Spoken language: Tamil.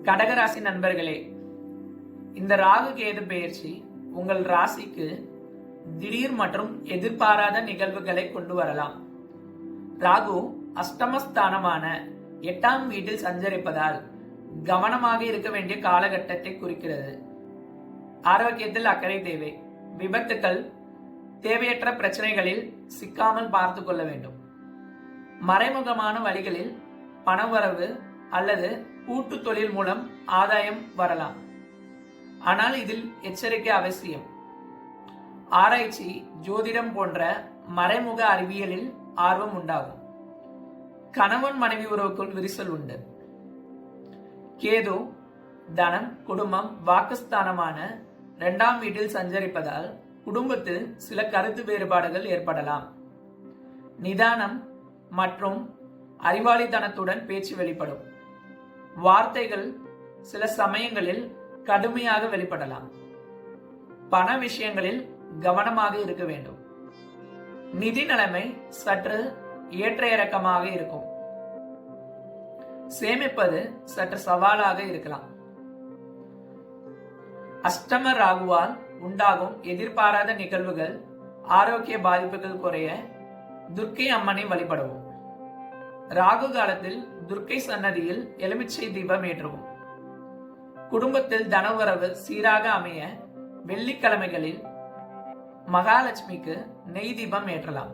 கடகராசி நண்பர்களே, இந்த ராகு கேது பெயர்ச்சி உங்கள் ராசிக்கு திடீர் மற்றும் எதிர்பாராத நிகழ்வுகளை கொண்டு வரலாம். ராகு அஷ்டமஸ்தானமான 8ஆம் வீட்டில் சஞ்சரிப்பதால் கவனமாக இருக்க வேண்டிய காலகட்டத்தை குறிக்கிறது. ஆரோக்கியத்தில் அக்கறை தேவை. விபத்துக்கள், தேவையற்ற பிரச்சனைகளில் சிக்காமல் பார்த்து கொள்ள வேண்டும். மறைமுகமான வழிகளில் பணவரவு அல்லது கூட்டு தொழில் மூலம் ஆதாயம் வரலாம். ஆனால் இதில் எச்சரிக்கை அவசியம். ஆராய்ச்சி, ஜோதிடம் போன்ற மறைமுக அறிவியலில் ஆர்வம் உண்டாகும். கணவன் மனைவி உறவுக்குள் விரிசல் உண்டு. கேது தனம், குடும்பம், வாக்குஸ்தானமான 2ஆம் வீட்டில் சஞ்சரிப்பதால் குடும்பத்தில் சில கருத்து வேறுபாடுகள் ஏற்படலாம். நிதானம் மற்றும் அறிவாளித்தனத்துடன் பேச்சு வெளிப்படும். வார்த்தைகள் சில சமயங்களில் கடுமையாக வெளிப்படலாம். பண விஷயங்களில் கவனமாக இருக்க வேண்டும். நிதி நிலைமை சற்று ஏற்ற இறக்கமாக இருக்கும். சேமிப்பது சற்று சவாலாக இருக்கலாம். அஷ்டம ராகுவால் உண்டாகும் எதிர்பாராத நிகழ்வுகள், ஆரோக்கிய பாதிப்புகள் குறைய துர்க்கை அம்மனை வழிபடவும். ராகு காலத்தில் துர்க்கை சன்னதியில் எலுமிச்சை தீபம் ஏற்றவும். குடும்பத்தில் தனவரவு சீராக அமைய வெள்ளிக்கிழமைகளில் மகாலட்சுமிக்கு நெய் தீபம் ஏற்றலாம்.